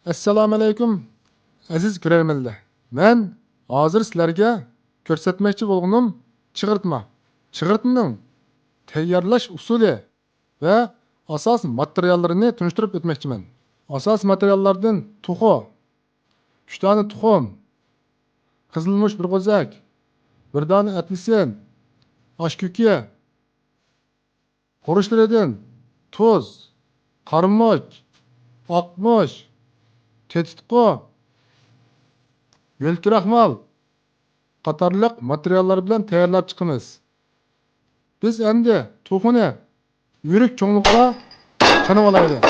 Assalomu alaykum aziz ko'rarmanlar. Men hozir sizlarga ko'rsatmoqchi bo'lganim chig'irtma. Chig'irtmaning tayyorlash usuli va asos materiallarini tunishtirib o'tmoqchiman. Asos materiallardan tuxu, 3 dona tuxum, qizilmush bir qo'zak, 1 dona apelsin, oshkuki, xuruchlaridan tuz, qarmoq, oqmosh, tetikqo, yo'lkiraxmal qatorliq materiallar bilan tayyorlab chiqamiz. Biz endi to'xuni yurik cho'ngliqqa qanib olaylik.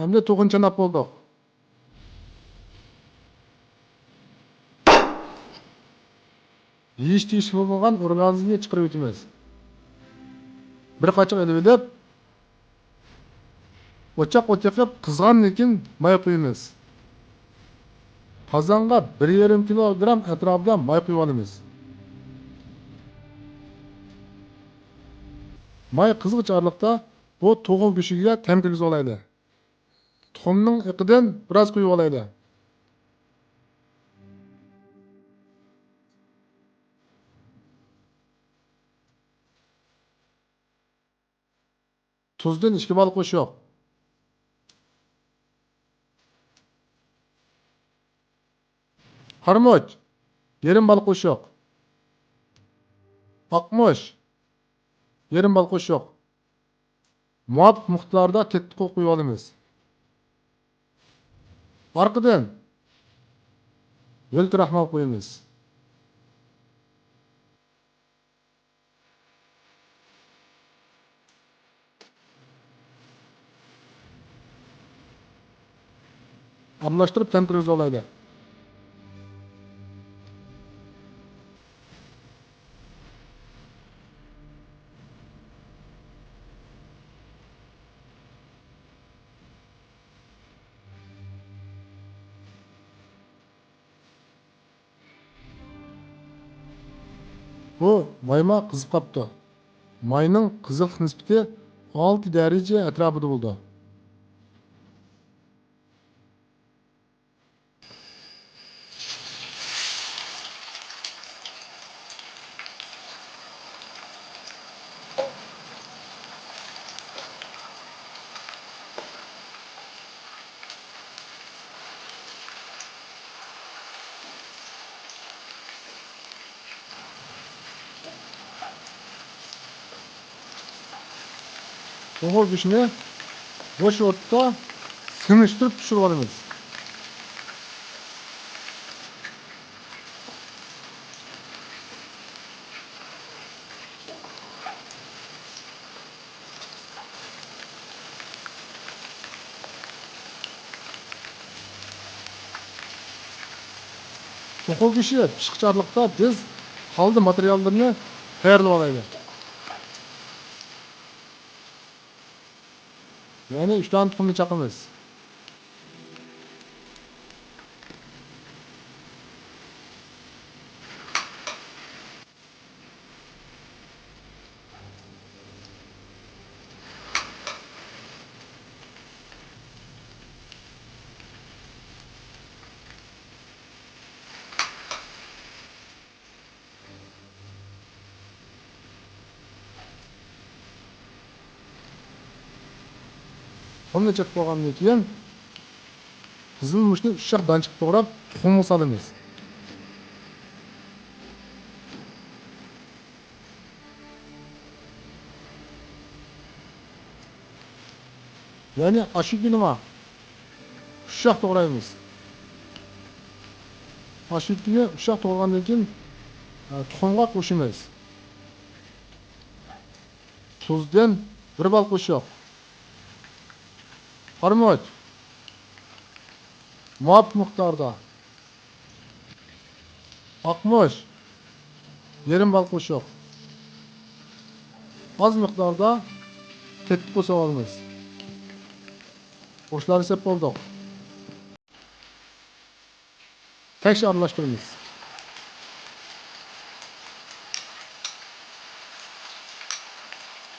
Endi to'xun chanab bo'ldik. Yeyish bo'lmagan organizmni chiqarib o'tamiz. Bir qachoq elib o'choq o'taqib qizg'andan keyin may qo'yamiz. Qozonga 1,5 kilogram atrofida may quyib olamiz. May qizg'ich orliqda bu to'g'on go'shiga ta'm kirgizib olaylik. Tuxumning iqidan biroz quyib olaylik. Tuzdan 2 bol qo'shiq. Qarmoq 1,5 bol qo'shiq. Oqmosh 1,5 bol qo'shiq. Muvofiq miqdorda tetikqo quyib olamiz. Orqadan yo'lkiraxmal qo'yamiz. Aralashtirib temperaturaga olaylik. Bu mayma qizib qapti. Mayning qiziq nisbati 6 daraja atrofida bo'ldi. To'g'ri go'shtni bo'sh o'rtada sinishtirib pishirib olamiz. To'g'ri go'shti pishqichorlikda biz qoldi materiallarni tayyorlab olaylik. Yani 3 tane tuxumni chaqamiz. Tuxumni chaqib bo'lgandan keyin qizilmushni 3 danchiq to'g'rab tuxumga solamiz. Yani aşık nima? 3 to'g'raymiz. Aşıkni 3 to'g'ragandan keyin tuxumga qo'shamiz. Tuzdan 1 bol qo'shiq. Qarmoq muvofiq miqdorda. Oqmosh 1,5 bol qo'shiq. Az miqdorda tetikqo solamiz. Qo'shlarni sep bo'ldik. Tekrar aralashtiramiz.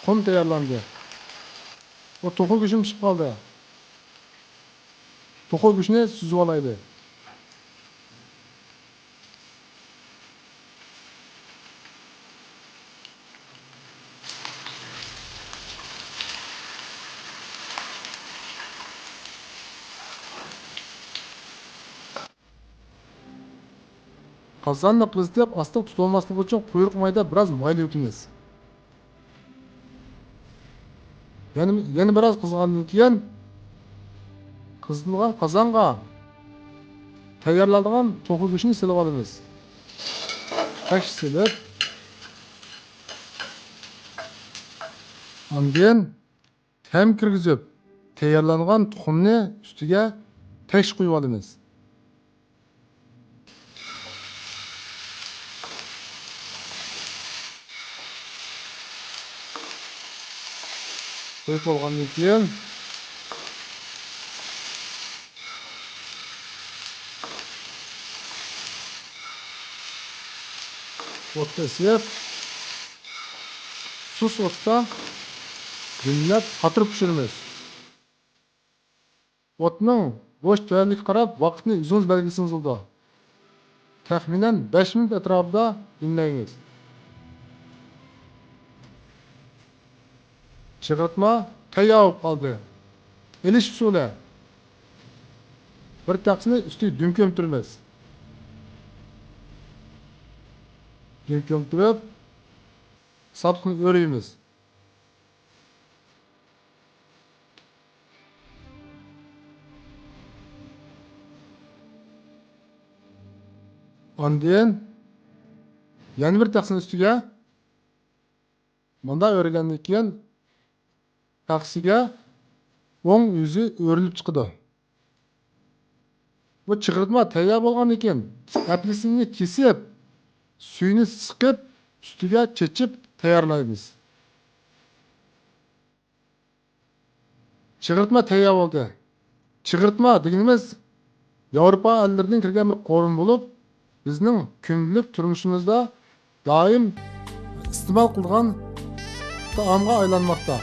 tuxum tayyorlandi. O to'qi go'shim pishib qoldi. To'qi go'shini suzib olaydi. Qozonni qizitib, asti tutilmasligi uchun quyruq mayda biroz mayli yutimiz. Yana biroz qizgandan keyin qizitilgan qozonga tayyorlangan to'qi go'shini silib olamiz. Tash silib, ondan tam kirgizib, tayyorlangan tuxumni ustiga tash quyib olamiz. Qo'yib olgandan keyin o'tda isib, sus o'tda dinlab qatırıp pishiramiz. O'tning bo'sh tayyorligiga qarab vaqtni uzun belgisimiz bo'ldi. Taxminan 5 minut atrofida dinlaymiz. Chig'irtma tayyor qoldi. Elish usuli. Bir taqsini ustiga dum ko'mtiramiz. Dum ko'mtirib, sapni o'raymiz. Ondan yana bir taqsini ustiga bunda o'ragandan keyin taqsiga o'ng yuzi o'rilib chiqadi. Bu chig'irtma tayyor bo'lgandan keyin apelsinni kesib, suyini siqib, ustiga chechib tayyorlaymiz. Chig'irtma tayyor bo'ldi. Chig'irtma deganimiz Yevropa ellaridan kirgan bir qo'rin bo'lib, bizning kundalik turmushimizda doim iste'mol qilgan taomga aylanmoqda.